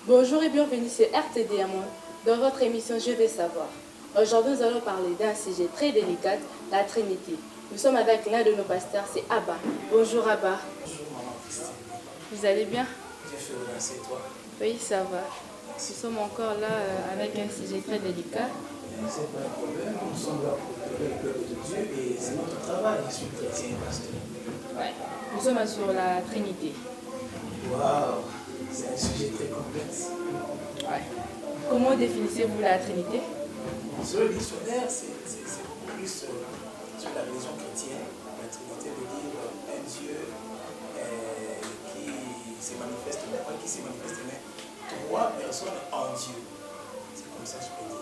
Bonjour et bienvenue sur RTD Amon, dans votre émission Je vais savoir. Aujourd'hui, nous allons parler d'un sujet très délicat, la Trinité. Nous sommes avec l'un de nos pasteurs, c'est Abba. Bonjour Abba. Bonjour maman Christine. Vous allez bien? Dieu fait remercier toi. Oui, ça va. Nous sommes encore là avec un sujet très délicat. C'est pas un problème, nous sommes là pour le peuple de Dieu et c'est notre travail. Je suis chrétien, pasteur. Ouais. Nous sommes sur la Trinité. Waouh, c'est un sujet très complexe. Ouais. Comment définissez-vous la Trinité? Sur le dictionnaire, c'est beaucoup plus sur la religion chrétienne. La Trinité veut dire un Dieu qui se manifeste, mais pas qui se manifeste, mais trois personnes en Dieu. C'est comme ça que je peux dire.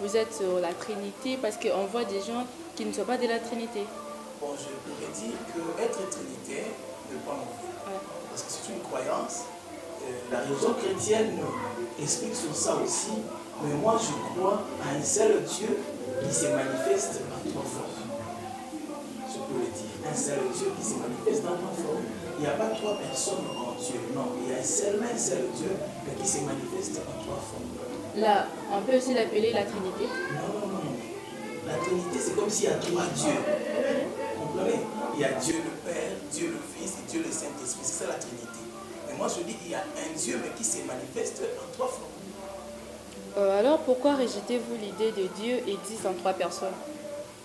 Vous êtes sur la Trinité parce qu'on voit des gens qui ne sont pas de la Trinité. Bon, je pourrais dire qu'être trinitaire n'est pas mauvais. Ouais. Parce que c'est une croyance. La religion chrétienne explique sur ça aussi. Mais moi, je crois à un seul Dieu qui se manifeste en trois formes. Je peux le dire. Un seul Dieu qui se manifeste en trois formes. Il n'y a pas trois personnes en Dieu. Non, il y a seulement un seul Dieu mais qui se manifeste en trois formes. Là, on peut aussi l'appeler la Trinité. Non, non, non. La Trinité, c'est comme s'il y a trois dieux. Vous comprenez? Il y a Dieu le Père, Dieu le Fils et Dieu le Saint-Esprit. C'est ça la Trinité. Mais moi, je dis qu'il y a un Dieu, mais qui se manifeste en trois formes. Alors pourquoi rejetez-vous l'idée de Dieu existe en trois personnes?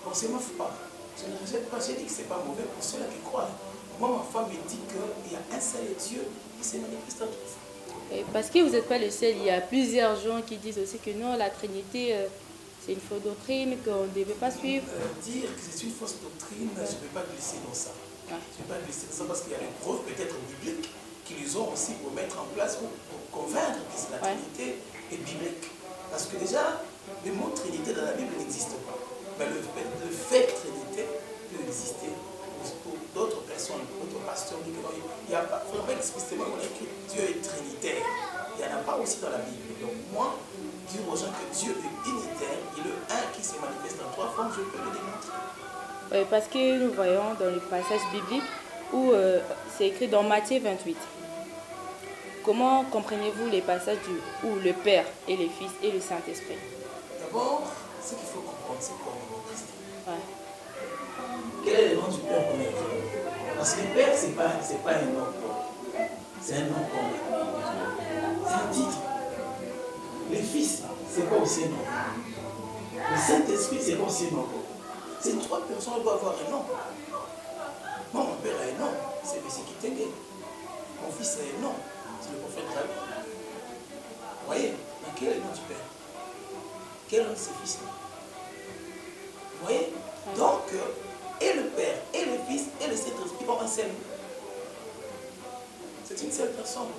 Bon, c'est ma foi. Je ne rejette pas. J'ai dit que ce n'est pas mauvais pour ceux qui croient. Moi, ma femme me dit qu'il y a un seul Dieu qui se manifeste en trois formes. Et parce que vous n'êtes pas le seul, il y a plusieurs gens qui disent aussi que non, la Trinité, c'est une fausse doctrine, qu'on ne devait pas suivre. Dire que c'est une fausse doctrine, je ne vais pas glisser dans ça. Ouais. Je ne vais pas glisser dans ça parce qu'il y a des preuves peut-être bibliques qu'ils ont aussi pour mettre en place, pour convaincre que la Trinité est biblique. Parce que déjà, le mot Trinité dans la Bible n'existe pas. Mais le fait Trinité peut exister pour d'autres personnes, d'autres pasteurs. Il n'y a pas vraiment explicitement écrit Dieu est trinitaire. Il n'y en a pas aussi dans la Bible. Donc moi, dire aux gens que Dieu est unitaire, il est un qui se manifeste en trois formes, je peux le démontrer. Oui, parce que nous voyons dans le passage biblique où c'est écrit dans Matthieu 28. Comment comprenez-vous les passages où le Père et le Fils et le Saint-Esprit? D'abord, ce qu'il faut comprendre, c'est quoi mon Christ? Ouais. Quel est le nom du Père qu'on écrit? Parce que le Père, ce n'est pas un nom. C'est un nom qu'on écrit. C'est un titre. Le Fils, c'est pas aussi un nom. Le Saint-Esprit, c'est pas aussi un nom. Ces trois personnes doivent avoir un nom. Moi, mon Père a un nom. C'est M. Kitenge. Mon fils a un nom. C'est le prophète Rabbi. Vous voyez? Mais quel est le nom du Père? Quel est le nom de ses fils? Vous voyez? Donc, et le Père, et le Fils, et le Saint-Esprit ont un seul nom. C'est une seule personne.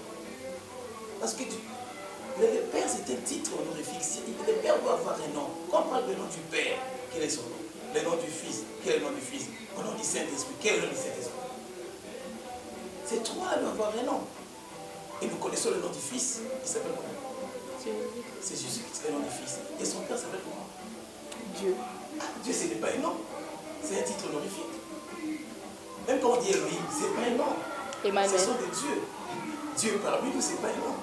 Parce que le Père, c'est un titre honorifique. Le Père doit avoir un nom. Quand on parle du nom du Père, quel est son nom? Le nom du Fils, quel est le nom du Fils? Le nom du Saint-Esprit, quel est le nom du Saint-Esprit? Ces trois doivent avoir un nom. Et nous connaissons le nom du Fils. Il s'appelle comment? C'est Jésus qui est le nom du Fils. Et son Père s'appelle comment? Dieu. Ah, Dieu, ce n'est pas un nom. C'est un titre honorifique. Même quand on dit Elohim, ce n'est pas un nom. Emmanuel. Ce sont des dieux. Dieu parmi nous, ce n'est pas un nom.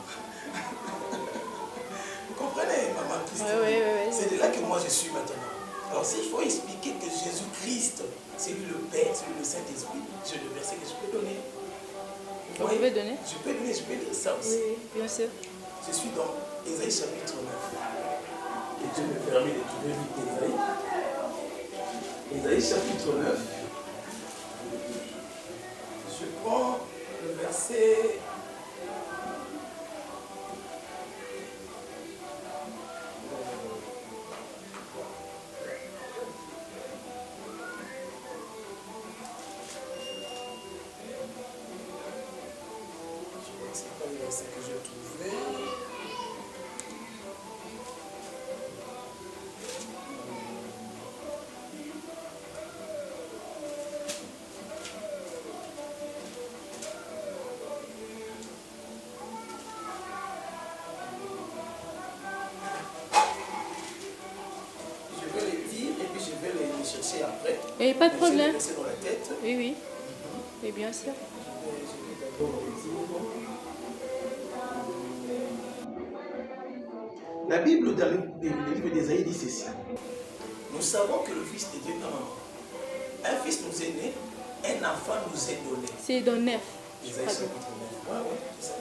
Vous comprenez, maman Christine? Oui. C'est de là que moi je suis maintenant. Alors s'il faut expliquer que Jésus-Christ, c'est lui le Père, c'est lui le Saint-Esprit, j'ai le verset que je peux donner. Vous pouvez donner? Je peux donner, je peux dire ça aussi. Oui, bien sûr. Je suis dans Ésaïe chapitre 9. Et Dieu me permet de trouver vite Ésaïe. Ésaïe chapitre 9. Je prends le verset. C'est pas le verset que j'ai trouvé. Je vais les dire et puis je vais les chercher après. Et pas de Mais problème. Je vais les laisser dans la tête. Oui. Et bien sûr. Je vais d'abord le dire. La Bible, dans le livre d'Ésaïe, dit ceci. Nous savons que le Fils de Dieu est un fils nous est né, un enfant nous est donné. C'est dans 9. Ésaïe chapitre 9. Ouais,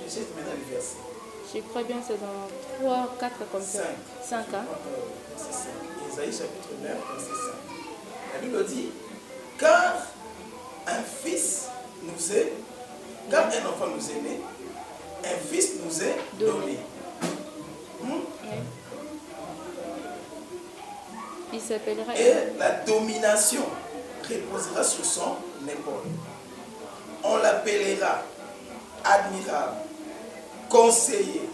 je sais maintenant le verset. Je crois bien c'est dans 3, 4 comme ça. 5 hein. Verset 5. Ésaïe chapitre 9, verset 5. La Bible dit, car un fils nous est, car un enfant nous est né, un fils nous est donné. Oui. Il s'appellera. Et la domination reposera sur son épaule. On l'appellera admirable, conseiller,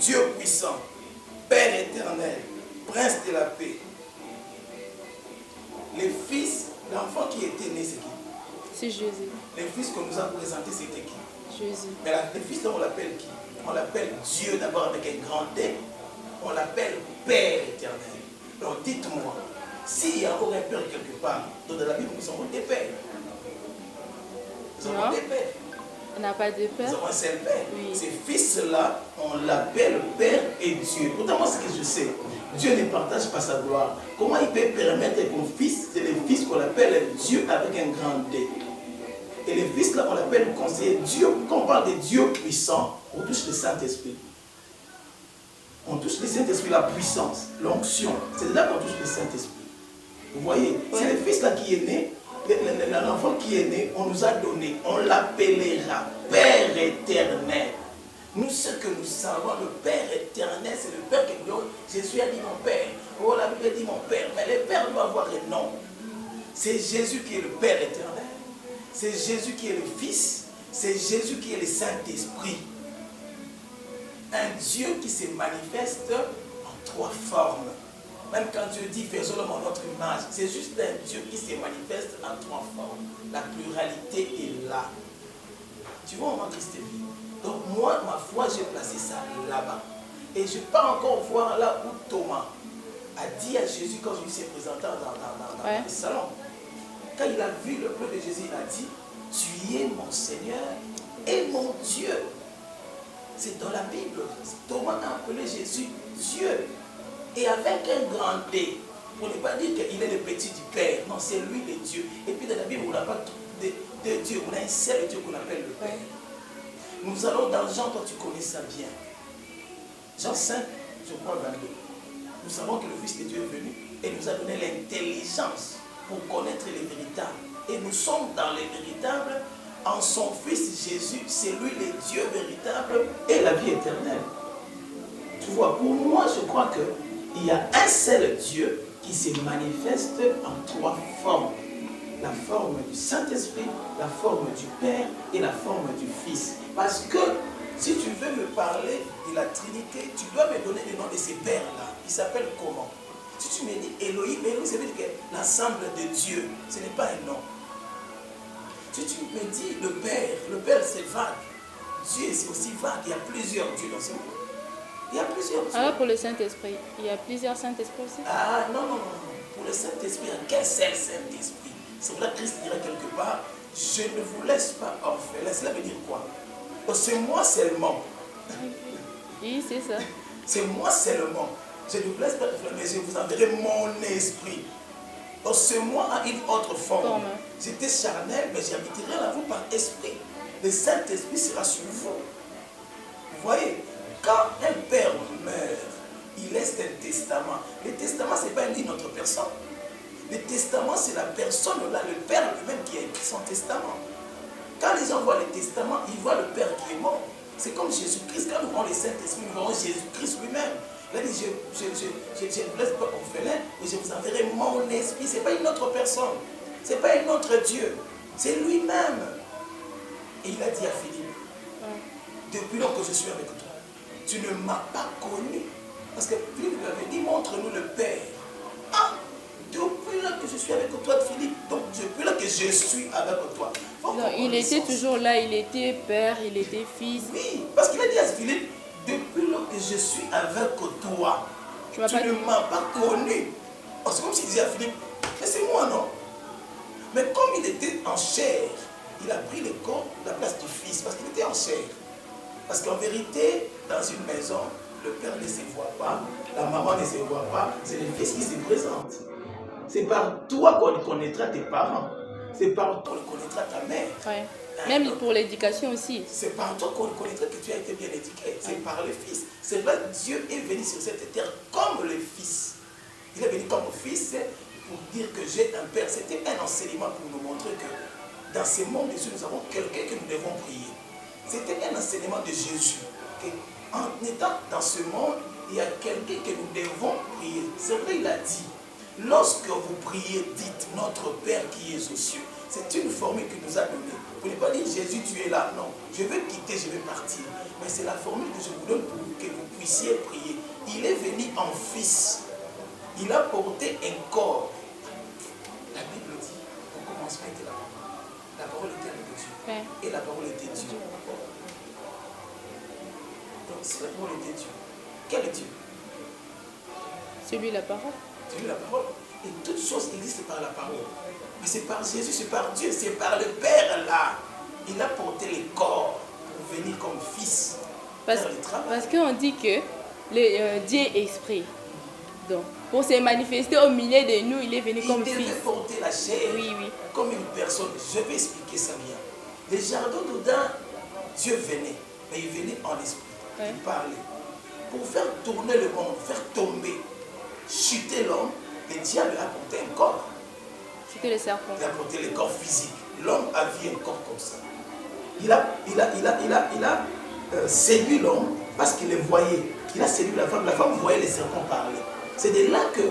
Dieu puissant, Père éternel, Prince de la paix. Le fils, l'enfant qui était né, c'est qui? C'est Jésus. Le fils qu'on nous a présenté, c'était qui? Jésus. Mais le fils, on l'appelle qui? On l'appelle Dieu d'abord avec un grand D. On l'appelle Père éternel. Alors dites-moi, s'il y a encore un père quelque part, dans la Bible, nous avons des pères. Nous avons des pères. On n'a pas de père. Nous avons un seul père. Oui. Ces fils-là, on l'appelle Père et Dieu. Pourtant, moi, ce que je sais, Dieu ne partage pas sa gloire. Comment il peut permettre qu'un fils, c'est le fils qu'on appelle Dieu avec un grand D. Et le fils, là, on l'appelle conseiller. Dieu, quand on parle de Dieu puissant, on touche le Saint-Esprit. On touche le Saint-Esprit, la puissance, l'onction. C'est là qu'on touche le Saint-Esprit. Vous voyez, c'est le fils là qui est né, l'enfant qui est né, on nous a donné, on l'appellera Père éternel. Nous, ce que nous savons, le Père éternel, c'est le Père qui nous dit, Jésus a dit mon Père. Oh, la Bible dit mon Père. Mais le Père doit avoir un nom. C'est Jésus qui est le Père éternel. C'est Jésus qui est le Fils. C'est Jésus qui est le Saint-Esprit. Un Dieu qui se manifeste en trois formes. Même quand Dieu dit faisons l'homme en notre image, c'est juste un Dieu qui se manifeste en trois formes. La pluralité est là. Tu vois, on va Christ vit. Donc moi, ma foi, j'ai placé ça là-bas. Et je pars encore voir là où Thomas a dit à Jésus quand il s'est présenté dans le salon. Quand il a vu le peuple de Jésus, il a dit, tu es mon Seigneur et mon Dieu. C'est dans la Bible. Thomas a appelé Jésus Dieu. Et avec un grand D. On ne peut pas dire qu'il est le petit du Père. Non, c'est lui le Dieu. Et puis dans la Bible, on n'a pas de Dieu. On a un seul Dieu qu'on appelle le Père. Nous allons dans Jean, toi tu connais ça bien. Jean 5, je crois 22. Nous savons que le Fils de Dieu est venu et nous a donné l'intelligence pour connaître les véritables. Et nous sommes dans les véritables en son Fils Jésus. C'est lui le Dieu véritable et la vie éternelle. Tu vois, pour moi, je crois qu'il y a un seul Dieu qui se manifeste en trois formes. La forme du Saint-Esprit, la forme du Père et la forme du Fils. Parce que si tu veux me parler de la Trinité, tu dois me donner le nom de ces pères-là. Ils s'appellent comment? Si tu me dis Elohim, Elohim, ça veut dire que l'ensemble de Dieu, ce n'est pas un nom. Si tu me dis le Père c'est vague. Dieu c'est aussi vague. Il y a plusieurs dieux dans ce monde. Il y a plusieurs dieux. Alors pour le Saint-Esprit, il y a plusieurs Saint-Esprits aussi? Ah non. Pour le Saint-Esprit, il n'y a qu'un seul Saint-Esprit. C'est vrai que Christ dirait quelque part, je ne vous laisse pas orphelin. Cela veut dire quoi? C'est moi seulement. Oui, c'est ça. C'est moi seulement. Je ne vous laisse pas orphelin, mais je vous enverrai mon esprit. Donc ce moi a une autre forme. J'étais charnel, mais j'habiterai là vous par esprit. Le Saint-Esprit sera sur vous. Vous voyez, quand un père meurt, il laisse un testament. Le testament, ce n'est pas une autre personne. Le testament, c'est la personne là, le père lui-même qui a écrit son testament. Quand les gens voient le testament, ils voient le père qui est mort. C'est comme Jésus-Christ. Quand nous voyons le Saint-Esprit, nous voyons Jésus-Christ lui-même. Il a dit, je ne vous laisse pas orphelin, mais je vous enverrai mon esprit. Ce n'est pas une autre personne. Ce n'est pas un autre Dieu. C'est lui-même. Et il a dit à Philippe, depuis lors que je suis avec toi, tu ne m'as pas connu. Parce que Philippe lui avait dit, montre-nous le Père. Ah, depuis là que je suis avec toi, Philippe, donc depuis là que je suis avec toi. Non, il était toujours là, il était père, il était fils. Oui, parce qu'il a dit à Philippe, depuis là que je suis avec toi, tu ne m'as pas connu. Oh, c'est comme s'il disait à Philippe, mais c'est moi, non? Mais comme il était en chair, il a pris le corps, la place du fils, parce qu'il était en chair. Parce qu'en vérité, dans une maison, le père ne se voit pas, la maman ne se voit pas, c'est le fils qui se présente. C'est par toi qu'on connaîtra tes parents. C'est par toi qu'on connaîtra ta mère. Ouais. Même pour l'éducation aussi. C'est par toi qu'on connaîtra que tu as été bien éduqué. C'est par le Fils. C'est vrai, Dieu est venu sur cette terre comme le Fils. Il est venu comme Fils pour dire que j'ai un Père. C'était un enseignement pour nous montrer que dans ce monde ici, nous avons quelqu'un que nous devons prier. C'était un enseignement de Jésus. En étant dans ce monde, il y a quelqu'un que nous devons prier. C'est vrai, il a dit. Lorsque vous priez, dites notre Père qui est aux cieux. C'est une formule qu'il nous a donnée. Vous ne pouvez pas dire Jésus, tu es là. Non, je vais quitter, je vais partir. Mais c'est la formule que je vous donne pour que vous puissiez prier. Il est venu en fils. Il a porté un corps. La Bible dit, au commencement était la parole. La parole était avec Dieu. Ouais. Et la parole était Dieu. Donc si la parole était Dieu, quel est Dieu? Celui la parole. Celui la parole. Et toutes choses existent par la parole. Mais c'est par Jésus, c'est par Dieu, c'est par le Père là. Il a porté le corps pour venir comme fils. Parce qu'on dit que Dieu est esprit. Donc, pour se manifester au milieu de nous, il est venu comme fils. Il devait porter la chair comme une personne. Je vais expliquer ça bien. Les jardins d'Odin, Dieu venait. Mais il venait en esprit. Il parlait. Pour faire tourner le monde, faire tomber, chuter l'homme, le diable a porté un corps. Chuter le serpent. Il a porté le corps physique. L'homme a vu un corps comme ça. Il a séduit l'homme parce qu'il le voyait. Il a séduit la femme voyait les serpents parler. C'est de là que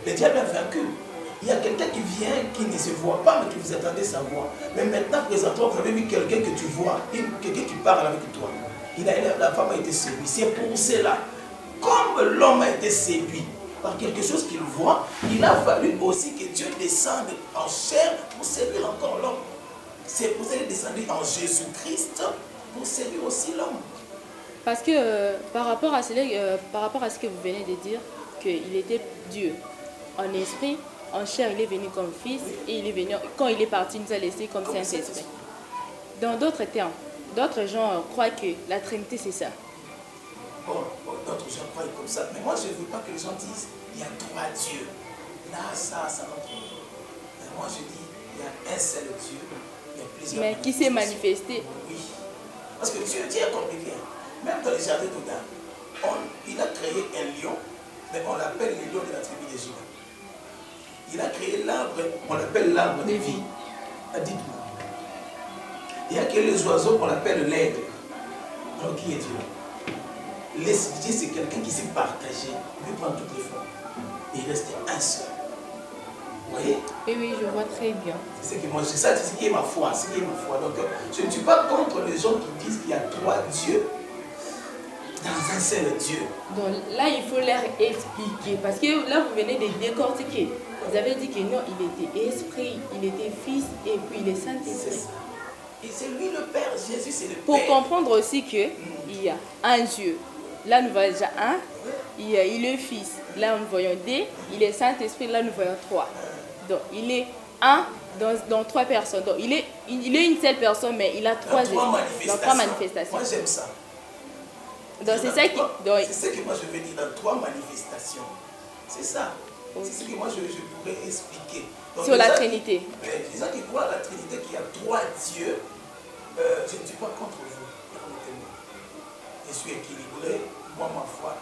le diable a vaincu. Il y a quelqu'un qui vient, qui ne se voit pas, mais qui vous attendez sa voix. Mais maintenant, présentement, vous avez vu quelqu'un que tu vois, quelqu'un qui parle avec toi. La femme a été séduite. C'est pour cela, comme l'homme a été séduit par quelque chose qu'il voit, il a fallu aussi que Dieu descende en chair pour séduire encore l'homme. C'est pour ça qu'il est descendu en Jésus-Christ pour séduire aussi l'homme. Parce que par rapport à ce que vous venez de dire, qu'il était Dieu en esprit, en chair, il est venu comme fils, et il est venu, quand il est parti, il nous a laissé comme Saint-Esprit. Dans d'autres termes, d'autres gens croient que la Trinité c'est ça. Bon, d'autres gens croient comme ça. Mais moi, je ne veux pas que les gens disent il y a trois dieux. Là, ça notre. Mais moi, je dis il y a un seul Dieu. Il y a plusieurs. Mais qui s'est manifesté. Oui. Parce que Dieu est compliqué. Même dans les jardins d'Odin, il a créé un lion, mais on l'appelle le lion de la tribu de Juda. Il a créé l'arbre, on l'appelle l'arbre de vie. Dites-moi. Il a créé les oiseaux, on l'appelle l'aigle. Alors qui est Dieu? Dieu, c'est quelqu'un qui s'est partagé. Il peut prendre toutes les formes. Et il reste un seul. Vous voyez? Oui, je vois très bien. C'est ça, c'est ce qui est ma foi. C'est ce qui est ma foi. Donc, je ne suis pas contre les gens qui disent qu'il y a trois dieux dans un seul Dieu. Donc là, il faut leur expliquer. Parce que là, vous venez de décortiquer. Vous avez dit que non, il était esprit, il était fils et puis il est Saint-Esprit. Et c'est lui le Père, Jésus c'est le Père. Pour comprendre aussi qu'il y a un Dieu. Là, nous voyons déjà un. Il est le Fils. Là, nous voyons deux. Il est Saint-Esprit. Là, nous voyons trois. Donc, il est un dans trois personnes. Donc, il est une seule personne, mais il a trois manifestations. Moi, j'aime ça. Donc, c'est ça qui... C'est ce que moi, je veux dire dans trois manifestations. C'est ça. C'est ce que moi, je pourrais expliquer. Donc, sur la Trinité. Les gens qui croient à la Trinité, qu'il y a trois dieux, je ne suis pas contre vous. Je suis équilibré, moi ma foi,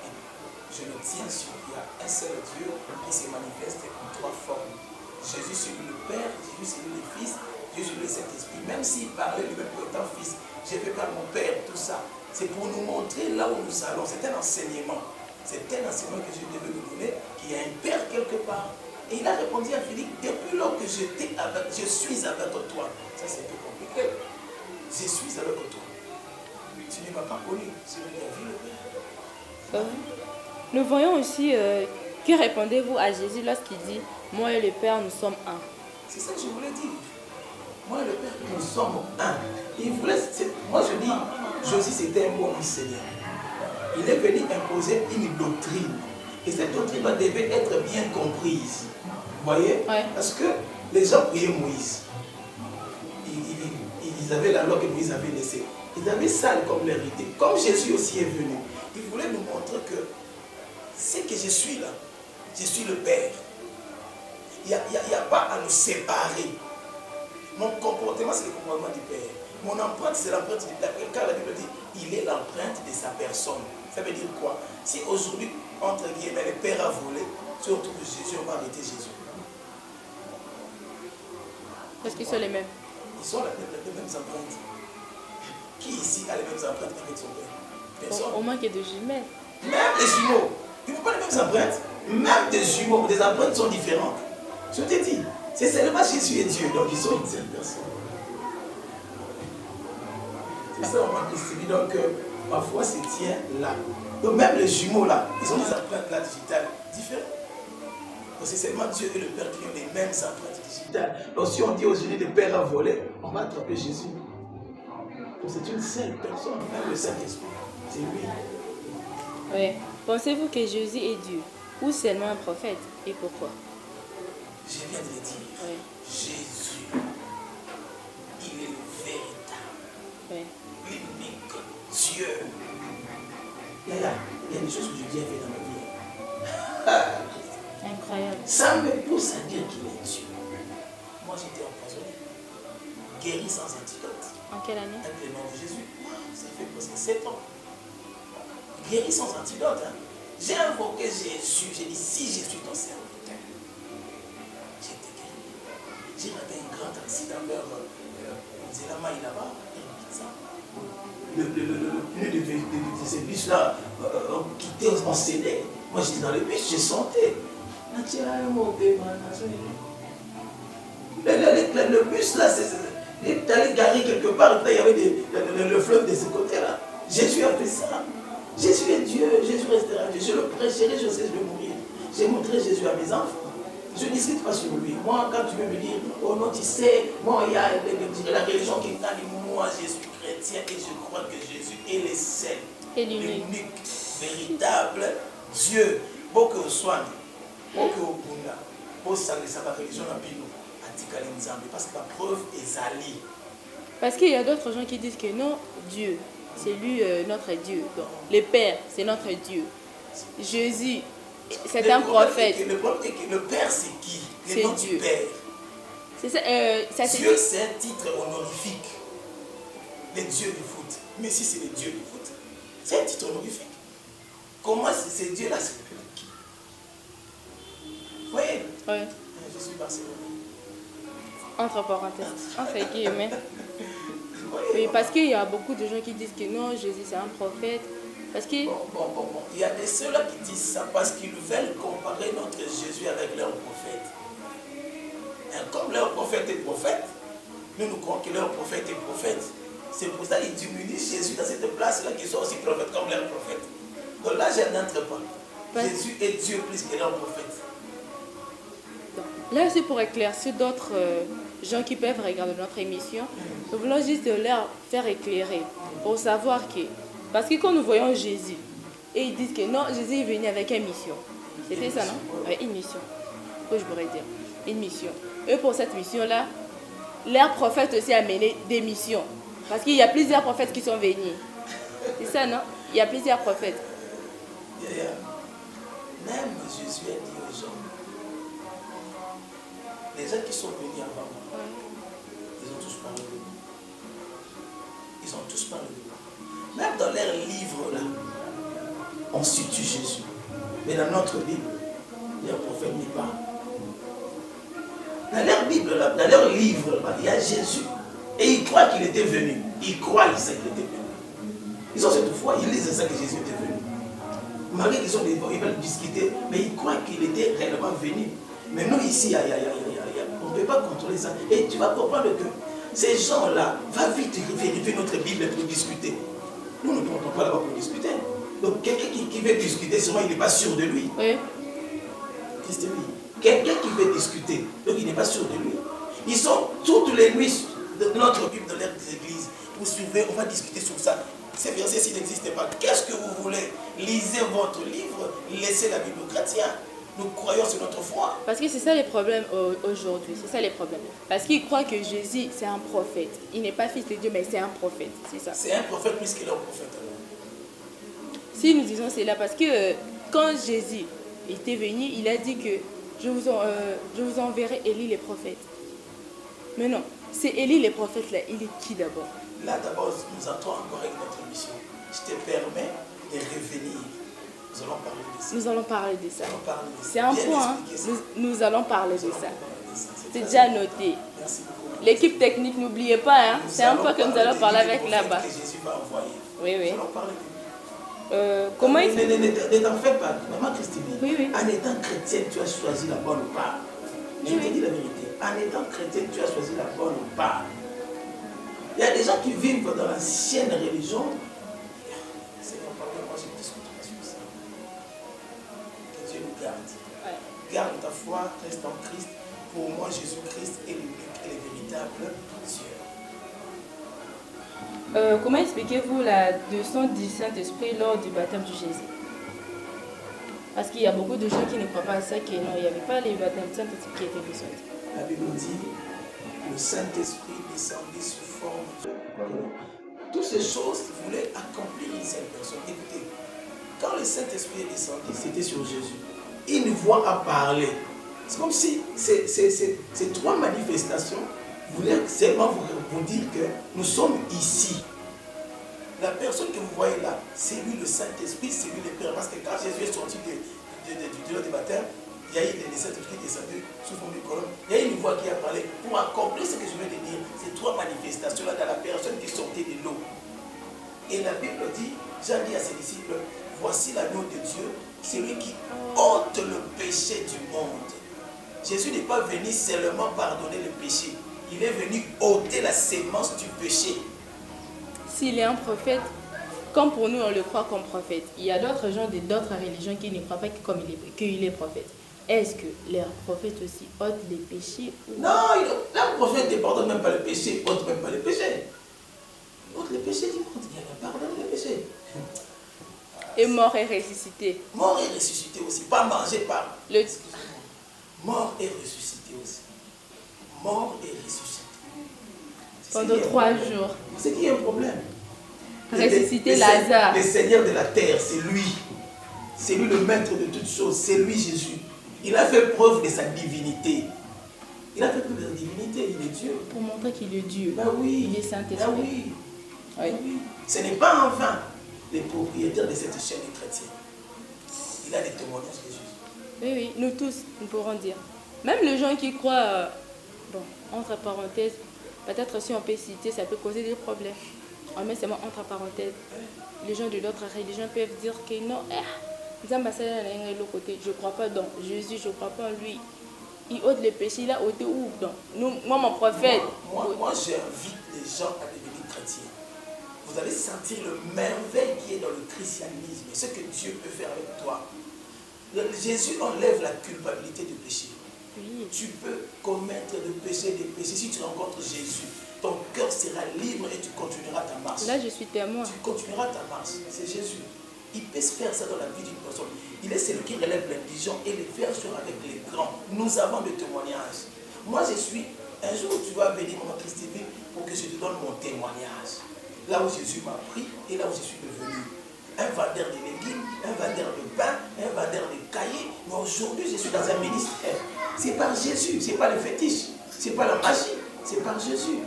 je me tiens sur qu'il y a un seul Dieu qui se manifeste en trois formes. Jésus c'est lui le Père, Jésus c'est lui le Fils, Jésus c'est lui le Saint-Esprit. Même s'il parlait lui-même pour étant Fils, je vais par mon Père, tout ça. C'est pour nous montrer là où nous allons. C'est un enseignement. C'est un enseignement que Dieu devait nous donner, qu'il y a un Père quelque part. Et il a répondu à Philippe, depuis lors que je suis avec toi. Ça c'est un peu compliqué. Je suis avec toi. Tu ne m'as pas connu, c'est lui qui a vu le Père. Nous voyons aussi, que répondez-vous à Jésus lorsqu'il dit, moi et le Père, nous sommes un. C'est ça que je voulais dire. Moi et le Père, nous sommes un. Moi je dis, Jésus c'était un bon enseignant. Il est venu imposer une doctrine. Et cette doctrine devait être bien comprise. Vous voyez? Parce que les gens priaient Moïse. Ils avaient la loi que Moïse avait laissée. Ils avaient ça comme l'hérité. Comme Jésus aussi est venu, Il voulait nous montrer que c'est que je suis là. Je suis le Père. Il n'y a pas à nous séparer. Mon comportement, c'est le comportement du Père. Mon empreinte, c'est l'empreinte du Père. Car la Bible dit, il est l'empreinte de sa personne. Ça veut dire quoi? Si aujourd'hui, entre guillemets, le Père a volé, si on trouve Jésus, on va arrêter Jésus. Parce qu'ils sont les mêmes. Ils sont les mêmes empreintes. Qui ici a les mêmes empreintes avec son Père? Personne. Au moins qu'il y ait des jumelles. Même les jumeaux. Ils n'ont pas les mêmes empreintes. Même des jumeaux, des empreintes sont différentes. Je t'ai dit, c'est seulement Jésus et Dieu, donc ils sont une seule personne. C'est ça, on m'a dit. Donc, ma foi se tient là. Donc, même les jumeaux là, ils ont des empreintes là digitales différentes. Donc, c'est seulement Dieu et le Père qui ont les mêmes empreintes digitales. Donc, si on dit aujourd'hui le Père a volé, on va attraper Jésus. Donc, c'est une seule personne, même le Saint-Esprit. C'est lui. Oui. Pensez-vous que Jésus est Dieu ou seulement un prophète? Et pourquoi? Je viens de le dire. Oui. Jésus, il est le véritable, Oui. l'unique Dieu. Il y a des choses que Dieu a fait dans ma vie. Incroyable. Ça me pousse à dire qu'il est Dieu. Moi, j'étais empoisonné, guéri sans antidote. En quelle année? Avec le nom de Jésus. Ça fait presque 7 ans. Guéri sans antidote. Hein. J'ai invoqué Jésus. J'ai dit, si je suis ton serviteur, j'étais guéri. J'ai raté un grand accident vers Zélama là-bas. Le de ces bus-là quitté, on cédait. Moi, j'étais dans le bus, j'ai sentais. Le bus là, il est allé garer quelque part, il y avait le fleuve de ce côté-là. Jésus a fait ça. Jésus est Dieu, Jésus restera Dieu. Je le prêcherai, je sais, je vais mourir. J'ai montré Jésus à mes enfants. Je ne discute pas sur lui. Moi, quand tu veux me dire, oh non, tu sais, moi, il y a la religion qui m'a dit, moi, je suis chrétien et je crois que Jésus est le seul, l'unique, véritable Dieu. Beaucoup soignent, beaucoup bunda, beaucoup ça la religion n'a pas parce que la preuve est allée. Parce qu'il y a d'autres gens qui disent que non, Dieu, c'est lui notre Dieu. Donc, le Père, c'est notre Dieu. Jésus, c'est un prophète. Le problème est que le Père, c'est qui? Le nom du Père. C'est ça, Dieu, c'est un titre honorifique. Le Dieu du foot. Mais si c'est le Dieu du foot, c'est un titre honorifique. Comment c'est Dieu-là? Vous voyez? Oui. Je suis Barcelone. Entre parenthèses, entre guillemets. Oui, parce qu'il y a beaucoup de gens qui disent que non, Jésus c'est un prophète. Parce que... Bon. Il y a des ceux-là qui disent ça parce qu'ils veulent comparer notre Jésus avec leur prophète. Et comme leur prophète est prophète, nous croyons que leur prophète est prophète. C'est pour ça qu'ils diminuent Jésus dans cette place-là qui sont aussi prophètes comme leur prophète. Donc là, je n'entre pas. Jésus est Dieu plus que leur prophète. Là, c'est pour éclaircir d'autres gens qui peuvent regarder notre émission. Nous voulons juste leur faire éclairer pour savoir que... Parce que quand nous voyons Jésus, et ils disent que non, Jésus est venu avec une mission. C'était ça, non? Oui, une mission. Que je pourrais dire. Une mission. Et pour cette mission-là, leur prophète aussi a mené des missions. Parce qu'il y a plusieurs prophètes qui sont venus. C'est ça, non? Il y a plusieurs prophètes. Même Jésus a dit aux gens, les gens qui sont venus avant moi, ils ont tous parlé de moi. Ils ont tous parlé de moi. Même dans leurs livres, là, on situe Jésus. Mais dans notre Bible, les prophètes n'y parlent. Dans leur Bible, là, dans leur livre, là, il y a Jésus. Et ils croient qu'il était venu. Ils croient qu'il était venu. Ils ont cette foi, ils lisent ça que Jésus était venu. Malgré qu'ils ils veulent discuter, mais ils croient qu'il était réellement venu. Mais nous, ici, on ne peut pas contrôler ça. Et tu vas comprendre que ces gens-là, va vite vérifier notre Bible pour discuter. Nous ne pouvons pas là-bas pour discuter. Donc, quelqu'un qui veut discuter, sûrement il n'est pas sûr de lui. Oui. Quelqu'un qui veut discuter, donc il n'est pas sûr de lui. Ils sont toutes les nuits de notre Bible dans les églises. Vous suivez, on va discuter sur ça. Ces versets s'ils n'existent pas. Qu'est-ce que vous voulez? Lisez votre livre, laissez la Bible aux chrétiens. Nous croyons sur notre foi. Parce que c'est ça les problèmes aujourd'hui. C'est ça les problèmes. Parce qu'ils croient que Jésus, c'est un prophète. Il n'est pas fils de Dieu, mais c'est un prophète. C'est ça. C'est un prophète plus qu'il est un prophète. Si nous disons cela, parce que quand Jésus était venu, il a dit que je vous enverrai Élie les prophètes. Mais non, c'est Élie les prophètes là, il est qui d'abord? Là d'abord, nous entrons encore avec notre mission. Je te permets de revenir. Nous allons parler de ça. Nous allons parler de ça. Nous allons parler de ça. C'est un Bien point, hein. expliquer ça. Nous allons parler de ça. C'est C'est très déjà important. noté. Merci beaucoup. L'équipe technique, n'oubliez pas, hein. Nous C'est un allons point que nous parler allons des parler livres avec prophètes là-bas. que Jésus va envoyer. Oui, oui. Nous allons parler de Comment il Ne t'en fais pas, maman Christine. Oui, oui. En étant chrétienne, tu as choisi la bonne part. Je te dis la vérité. En étant chrétienne, tu as choisi la bonne part. Il y a des gens qui vivent dans l'ancienne religion. Seigneur, pardonne-moi, je discute sur ça. Que Dieu nous garde. Ouais. Garde ta foi, reste en Christ. Pour moi, Jésus-Christ est l'unique et le véritable Dieu. Comment expliquez-vous la descente du Saint-Esprit lors du baptême de Jésus? Parce qu'il y a beaucoup de gens qui ne croient pas à ça, qu'il n'y avait pas les baptêmes du Saint-Esprit qui étaient descendus. La Bible dit le Saint-Esprit descendait sous forme de... Toutes ces choses voulaient accomplir une seule personne. Écoutez, quand le Saint-Esprit est descendu, c'était sur Jésus. Une voix a parlé. C'est comme si ces trois manifestations voulaient seulement vous dire que nous sommes ici. La personne que vous voyez là, c'est lui le Saint-Esprit, c'est lui le Père. Parce que quand Jésus est sorti du lieu de baptême, il y a eu le Saint-Esprit descendu sous forme de colonne. Il y a eu une voix qui a parlé pour accomplir ce que je viens de dire. Ces trois manifestations-là dans la personne qui sortait de l'eau. Et la Bible dit, Jean dit à ses disciples, voici l'agneau de Dieu, celui qui ôte le péché du monde. Jésus n'est pas venu seulement pardonner le péché. Il est venu ôter la sémence du péché. S'il est un prophète, comme pour nous on le croit comme prophète, il y a d'autres gens d'autres religions qui ne croient pas qu'il est prophète. Est-ce que les prophètes aussi ôtent les péchés ou... Non, un prophète ne pardonne même pas le péché, il ôte même pas le péché. Il ôte le péché du monde, il pardonne le péché. Et mort et ressuscité. Mort et ressuscité aussi, pas mangé par... Le... Mort et ressuscité aussi. Mort et ressuscité. Pendant 3 jours. C'est qu'il y a un problème. Ressusciter Lazare. Le Seigneur de la terre, c'est lui. C'est lui le maître de toutes choses. C'est lui Jésus. Il a fait preuve de sa divinité. Il a fait preuve de sa divinité. Il est Dieu. Pour montrer qu'il est Dieu. Ben oui. Il est Saint-Esprit. Ben oui. Oui. Ben oui. Ce n'est pas en vain les propriétaires de cette chaîne chrétienne. Il a des témoignages de Jésus. Oui, oui, nous tous, nous pourrons dire. Même les gens qui croient, bon, entre parenthèses, peut-être si on peut citer, ça peut causer des problèmes. On met seulement entre parenthèses. Les gens de d'autres religions peuvent dire que non, je ne crois pas dans Jésus, je ne crois pas en lui. Il ôte les péchés, il a ôté où donc moi, mon prophète. Moi j'invite les gens à devenir chrétiens. Vous allez sentir le merveille qui est dans le christianisme, ce que Dieu peut faire avec toi. Jésus enlève la culpabilité du péché. Oui. Tu peux commettre des péchés. Si tu rencontres Jésus, ton cœur sera libre et tu continueras ta marche. Là, je suis témoin. Tu continueras ta marche. C'est Jésus. Il peut se faire ça dans la vie d'une personne. Il est celui qui relève l'indigent et les faire sur avec les grands. Nous avons des témoignages. Moi, je suis... Un jour, tu vas venir, maman Christine, pour que je te donne mon témoignage. Là où Jésus m'a pris et là où je suis devenu. Un vendeur de légumes, un vendeur de pain, un vendeur de cahiers. Mais aujourd'hui, je suis dans un ministère. C'est par Jésus, c'est pas le fétiche, c'est pas la magie, c'est par Jésus.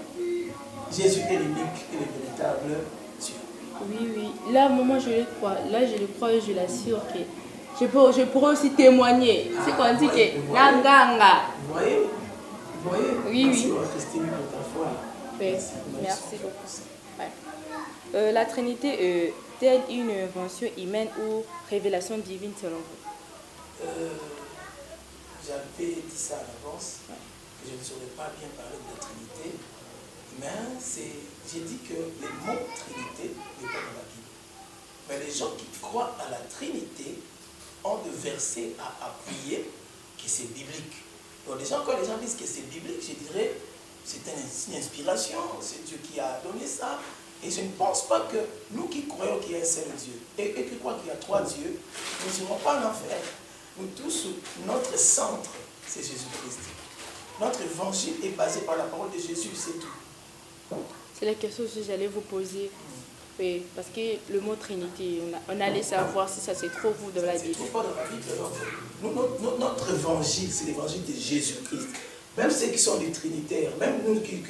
Jésus est l'unique et le véritable Dieu. Oui, oui. Là, moi, je le crois. Là, je le crois et je l'assure que je pourrais aussi témoigner. C'est qu'on dit que Nanganga. Vous voyez? Vous voyez? Oui, merci, oui. Christine, pour ta foi. Oui, merci beaucoup. Ouais. La Trinité est-elle une invention humaine ou révélation divine selon vous? J'avais dit ça à l'avance. Je ne saurais pas bien parler de la Trinité. Mais j'ai dit que le mot Trinité n'est pas dans la Bible. Mais les gens qui croient à la Trinité ont des versets à appuyer que c'est biblique. Donc quand les gens disent que c'est biblique, je dirais c'est une inspiration, c'est Dieu qui a donné ça. Et je ne pense pas que nous qui croyons qu'il y a un seul Dieu et qui croient qu'il y a 3 dieux, nous ne serons pas en enfer. Nous tous, notre centre, c'est Jésus-Christ. Notre évangile est basé par la parole de Jésus, c'est tout. C'est la question que j'allais vous poser. Oui, parce que le mot Trinité, on allait savoir si ça se trouve où dans la Ça ne Bible. se trouve pas dans la Bible. Notre évangile, c'est l'évangile de Jésus-Christ. Même ceux qui sont des trinitaires, même nous qui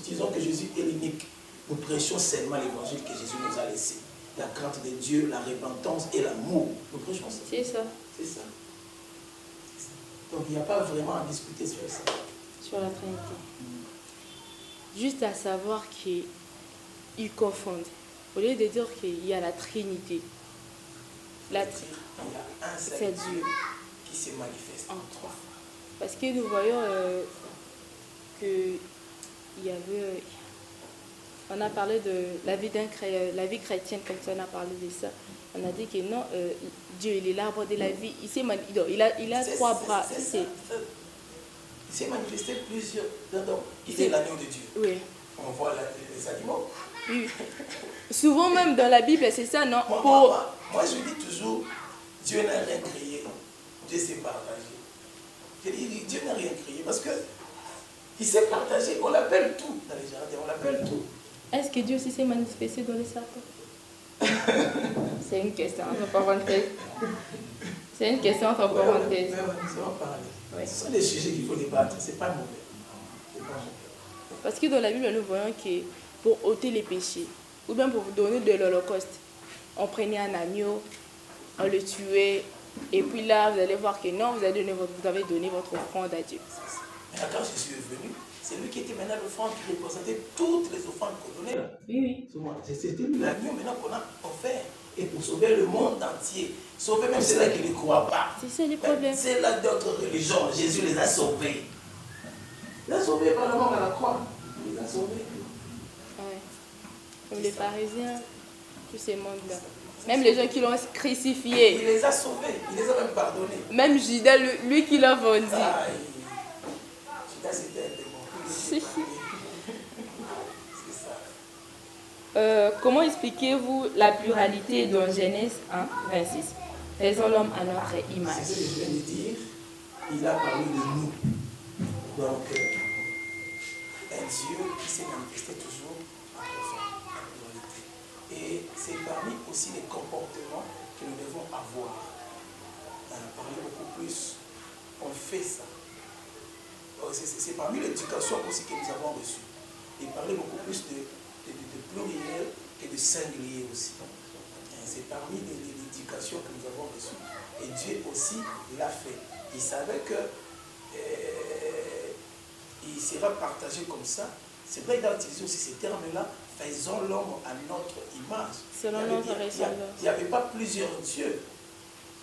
disons que Jésus est l'unique, nous prêchons seulement l'évangile que Jésus nous a laissé. La crainte de Dieu, la repentance et l'amour. Nous prêchons ça. C'est ça, C'est ça. Donc il n'y a pas vraiment à discuter sur ça. sur la Trinité. Juste à savoir qu'ils confondent. Au lieu de dire qu'il y a la Trinité, Il y a un seul c'est Dieu Dieu qui se manifeste. en trois. Parce que nous voyons qu'il y avait... On a parlé de la vie chrétienne, comme ça on a parlé de ça. On a dit que non, Dieu, il est l'arbre de la vie. Il a trois bras. Il s'est manifesté plusieurs. Il est l'agneau de Dieu. Oui. On voit les animaux. Oui. Souvent même dans la Bible, c'est ça, non? Moi, je dis toujours, Dieu n'a rien créé. Dieu s'est partagé. Je dis, Dieu n'a rien créé parce que il s'est partagé. On l'appelle tout dans les jardins. On l'appelle tout. Est-ce que Dieu aussi s'est manifesté dans les serpents? C'est une question entre parenthèses. C'est une question entre parenthèses. Oui. Ce sont des sujets qu'il faut débattre. C'est pas mauvais. C'est pas mauvais. Parce que dans la Bible, nous voyons que pour ôter les péchés, ou bien pour vous donner de l'Holocauste, on prenait un agneau, on le tuait, et puis là, vous allez voir que non, vous avez donné votre offrande à Dieu. Mais quand Jésus est venu, c'est lui qui était maintenant l'offrande qui représentait toutes les offrandes qu'on donnait. Oui. C'était lui l'agneau maintenant qu'on a offert. Et pour sauver le monde entier, sauver même ceux-là qui ne croient pas. C'est ça le problème. C'est là d'autres religions. Jésus les a sauvés. Il les a sauvés par la mort à la croix. Il les a sauvés. Ouais. Comme les pharisiens, tous ces mondes-là. Même les gens qui l'ont crucifié. Il les a sauvés. Il les a même pardonnés. Même Judas, lui qui l'a vendu. Judas, c'était un démon. Comment expliquez-vous la pluralité dans Genèse 1, 26? Faisons l'homme à notre image. C'est ce que je viens de dire. Il a parlé de nous. Donc, un Dieu qui s'est manifesté toujours en pluralité. Et c'est parmi aussi les comportements que nous devons avoir. Parler beaucoup plus. On fait ça. C'est parmi l'éducation aussi que nous avons reçue. Et parler beaucoup plus de pluriel et de singulier aussi. C'est parmi l'éducation que nous avons reçue. Et Dieu aussi l'a fait. Il savait que il sera partagé comme ça. C'est vrai qu'il a utilisé aussi ces termes-là. Faisons l'homme à notre image. Selon notre ressemblance. Il n'y avait pas plusieurs dieux.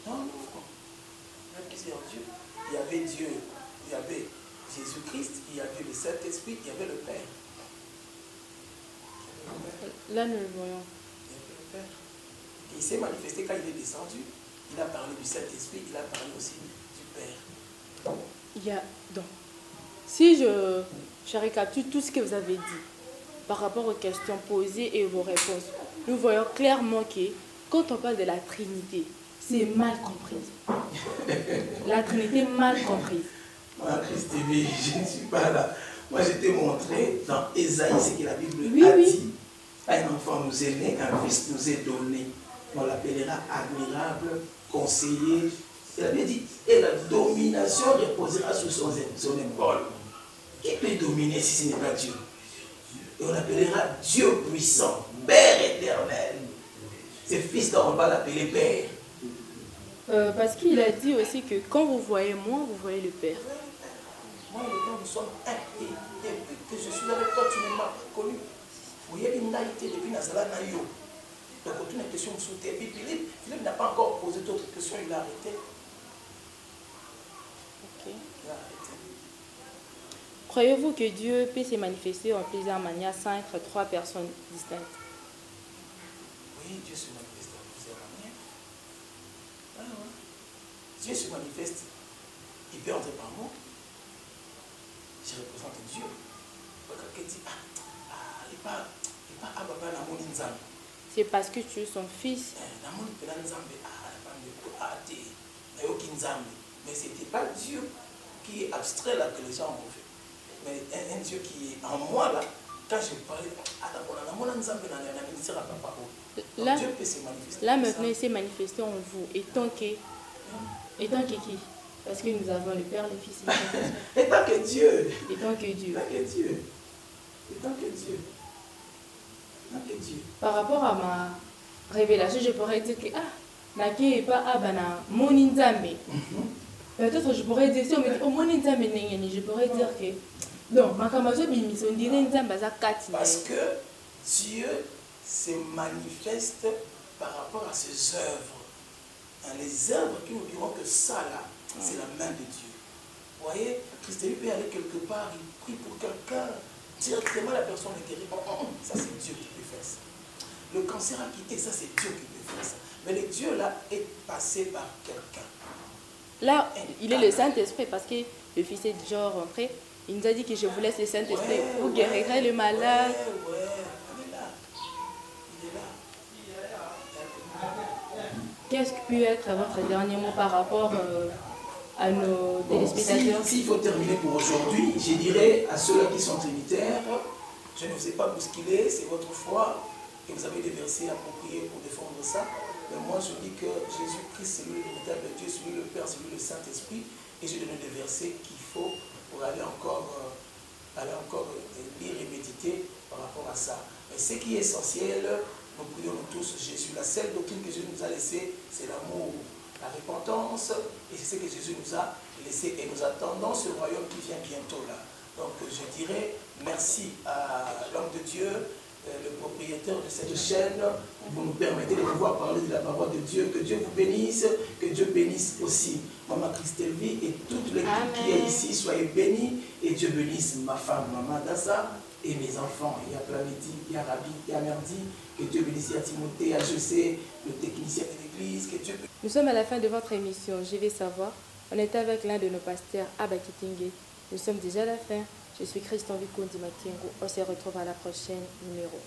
Non, non. Il y avait plusieurs dieux. Il y avait Dieu, il y avait Jésus-Christ, il y avait le Saint-Esprit, il y avait le Père. Là, nous le voyons. Il y avait le Père. Et il s'est manifesté quand il est descendu. Il a parlé du Saint-Esprit, il a parlé aussi du Père. Il y a, donc, si je récapitule tout ce que vous avez dit par rapport aux questions posées et vos réponses, nous voyons clairement que quand on parle de la Trinité, c'est mal compris. La Trinité est mal comprise. Moi, Christévé, je ne suis pas là. Moi, je t'ai montré dans Ésaïe ce que la Bible a dit. Un enfant nous est né, un fils nous est donné. On l'appellera admirable, conseiller. Il avait dit, et la domination reposera sur son épaule. Qui peut dominer si ce n'est pas Dieu? Et on l'appellera Dieu puissant, Père éternel. C'est fils dont on va l'appeler Père. Parce qu'il a dit aussi que quand vous voyez moi, vous voyez le Père. Moi et le Père, nous sommes un. Et depuis que je suis avec toi, tu ne m'as pas connu. Vous voyez, il n'a été depuis Nazala Nayo. Donc, aucune question sous tes pieds. Philippe n'a pas encore posé d'autres questions, il a arrêté. Ok. Il a arrêté. Croyez-vous que Dieu peut se manifester en plusieurs manières sans être trois personnes distinctes? Oui, Dieu se manifeste en plusieurs manières. Dieu se manifeste. Il peut entrer par moi. Je représente Dieu. Quelqu'un dit, il pas c'est parce que tu es son fils. Mais ce n'était pas Dieu qui est abstrait là que les gens ont fait. Mais un Dieu qui est en moi là, quand je parlais, Là, Dieu peut se manifester. là maintenant, il s'est manifesté en vous. Étant que qui? Parce que nous avons le Père, le Fils et le Saint-Esprit. Étant que Dieu. Étant que Dieu. Étant que Dieu. Étant que Dieu. Étant que Dieu. Par rapport à ma révélation, je pourrais dire que Naki est pas Abana, Moninzame. Peut-être je pourrais dire, si on me dit, oh Moninzame, je pourrais dire que. Non, ma camazo bimis, on dirait Nzamba Zakati. Parce que Dieu se manifeste par rapport à ses œuvres. Les œuvres qui nous diront que ça là, c'est la main de Dieu. Vous voyez, Christ peut aller quelque part, il prie pour quelqu'un, directement la personne est guérie. Ça c'est Dieu qui peut faire ça. Le cancer a quitté, ça c'est Dieu qui peut faire ça. Mais le Dieu là est passé par quelqu'un. Là, il est le Saint-Esprit parce que le Fils est déjà rentré. Il nous a dit que je vous laisse le Saint-Esprit pour guérir le malade. Il est là. Il est là. Qu'est-ce que peut être votre dernier mot par rapport à nos téléspectateurs? S'il faut terminer pour aujourd'hui, je dirais à ceux-là qui sont trinitaires, je ne vous ai pas bousculé, c'est votre foi, et vous avez des versets appropriés pour défendre ça. Mais moi, je dis que Jésus-Christ, c'est lui le véritable Dieu, c'est lui le Père, c'est lui le Saint-Esprit, et je donne des versets qu'il faut pour aller encore lire et méditer par rapport à ça. Mais ce qui est essentiel, nous prions tous Jésus. La seule doctrine que Jésus nous a laissée, c'est l'amour, la repentance, et c'est ce que Jésus nous a laissé. Et nous attendons ce royaume qui vient bientôt là. Donc je dirais merci à l'homme de Dieu, le propriétaire de cette chaîne, vous nous permettez de pouvoir parler de la parole de Dieu. Que Dieu vous bénisse, que Dieu bénisse aussi Maman Christelle Vie et toute l'équipe qui est ici. Soyez bénis et Dieu bénisse ma femme, Maman Dassa, et mes enfants. Il y a Planeti, il y a Rabi, il y a Merdi. Que Dieu bénisse, il y a Timothée, il y a José, le technicien de l'église. Que Dieu bénisse. Nous sommes à la fin de votre émission. Je vais savoir. On est avec l'un de nos pasteurs, Abba Kitingue. Nous sommes déjà à la fin. Je suis Christian Vikondi Makengo. On se retrouve à la prochaine numéro.